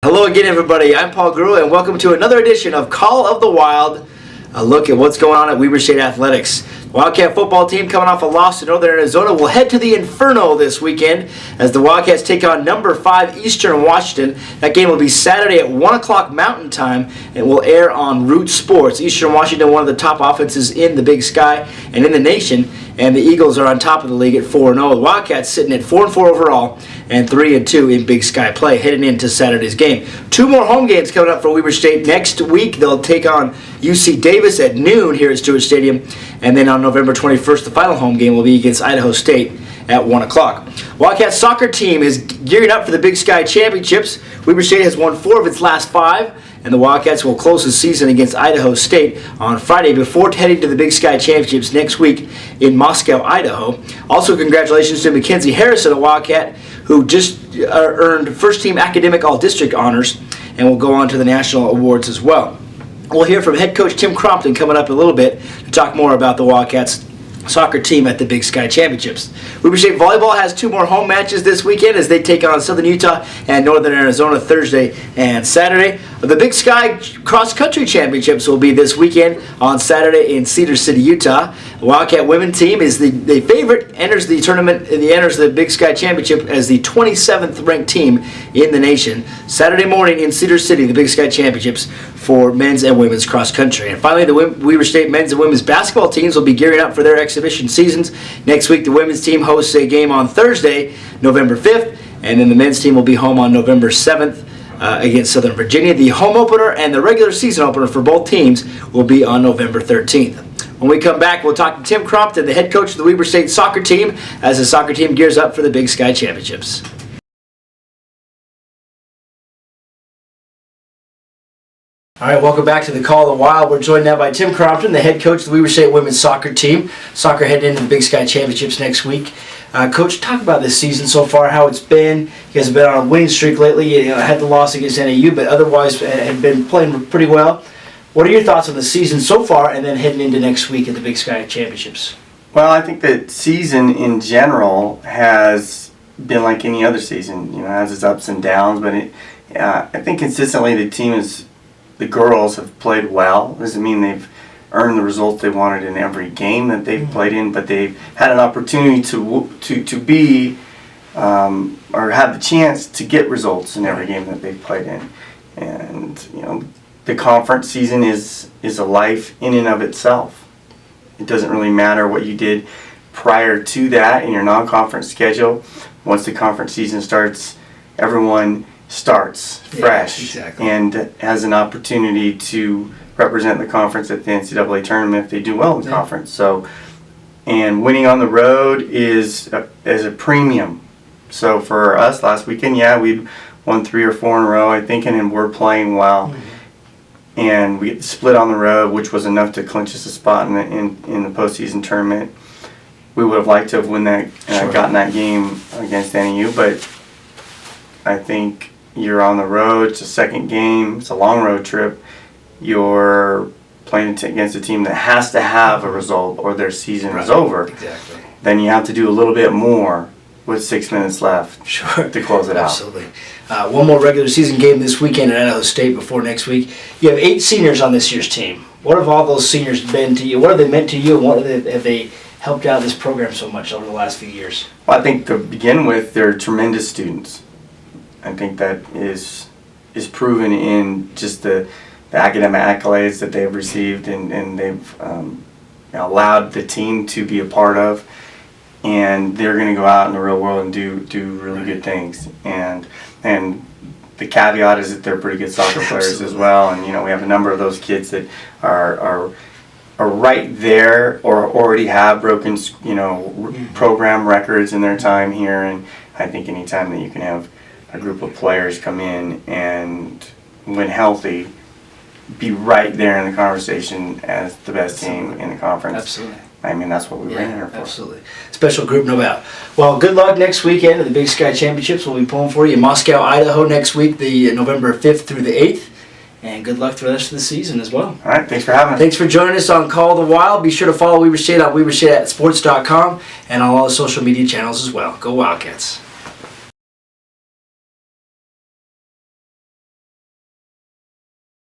Hello again, everybody. I'm Paul Guru, and welcome to another edition of Call of the Wild, a look at what's going on at Weber State Athletics. The Wildcat football team, coming off a loss to Northern Arizona, will head to the Inferno this weekend as the Wildcats take on number 5 Eastern Washington. That game will be Saturday at 1 o'clock Mountain Time and will air on Root Sports. Eastern Washington, one of the top offenses in the Big Sky and in the nation, and the Eagles are on top of the league at 4-0. The Wildcats sitting at 4-4 overall and 3-2 in Big Sky play heading into Saturday's game. 2 more home games coming up for Weber State next week. They'll take on UC Davis at noon here at Stewart Stadium, and then on November 21st, the final home game will be against Idaho State at 1 o'clock. Wildcats soccer team is gearing up for the Big Sky Championships. Weber State has won 4 of its last 5, and the Wildcats will close the season against Idaho State on Friday before heading to the Big Sky Championships next week in Moscow, Idaho. Also, congratulations to Mackenzie Harrison, a Wildcat, who just earned first-team academic all-district honors and will go on to the national awards as well. We'll hear from head coach Tim Crompton coming up in a little bit to talk more about the Wildcats soccer team at the Big Sky Championships. Weber State Volleyball has 2 more home matches this weekend as they take on Southern Utah and Northern Arizona Thursday and Saturday. The Big Sky Cross Country Championships will be this weekend on Saturday in Cedar City, Utah. The Wildcat women's team is the favorite, enters the tournament, enters the Big Sky Championship as the 27th ranked team in the nation. Saturday morning in Cedar City, the Big Sky Championships for men's and women's cross country. And finally, the Weber State men's and women's basketball teams will be gearing up for their exhibition seasons. Next week, the women's team hosts a game on Thursday, November 5th, and then the men's team will be home on November 7th against Southern Virginia. The home opener and the regular season opener for both teams will be on November 13th. When we come back, we'll talk to Tim Crompton, the head coach of the Weber State soccer team, as the soccer team gears up for the Big Sky Championships. All right, welcome back to the Call of the Wild. We're joined now by Tim Crompton, the head coach of the Weber State women's soccer team. Soccer heading into the Big Sky Championships next week. Coach, talk about this season so far, how it's been. You guys have been on a winning streak lately. You had the loss against NAU, but otherwise have been playing pretty well. What are your thoughts on the season so far and then heading into next week at the Big Sky Championships? Well, I think that season in general has been like any other season. Has its ups and downs, but I think consistently the girls have played well. Doesn't mean they've earned the results they wanted in every game that they've played in, but they've had an opportunity to be or have the chance to get results in every game that they've played in. And the conference season is a life in and of itself. It doesn't really matter what you did prior to that in your non-conference schedule. Once the conference season starts, everyone starts fresh and has an opportunity to represent the conference at the NCAA tournament if they do well in the conference. So, and winning on the road is a premium. So for us last weekend, we won 3 or 4 in a row, I think, and we're playing well. And we split on the road, which was enough to clinch us a spot in the postseason tournament. We would have liked to have gotten that game against NAU, but I think you're on the road. It's a second game. It's a long road trip. You're playing against a team that has to have a result or their season is over. Exactly. Then you have to do a little bit more with 6 minutes left to close it out. Absolutely. One more regular season game this weekend at Idaho State before next week. You have 8 seniors on this year's team. What have all those seniors been to you? What have they meant to you? And what have they helped out this program so much over the last few years? Well, I think to begin with, they're tremendous students. I think that is proven in just the academic accolades that they've received and they've allowed the team to be a part of, and they're going to go out in the real world and do really good things. And the caveat is that they're pretty good soccer players as well. And we have a number of those kids that are right there or already have broken program records in their time here. And I think any time that you can have a group of players come in and, when healthy, be right there in the conversation as the best team in the conference. Absolutely. I mean, that's what we were in here for. Absolutely. Special group, no doubt. Well, good luck next weekend at the Big Sky Championships. We'll be pulling for you in Moscow, Idaho next week, the November 5th through the 8th. And good luck for the rest of the season as well. All right, thanks for having us. Thanks for joining us on Call of the Wild. Be sure to follow Weber State on WeberState@sports.com and on all the social media channels as well. Go Wildcats.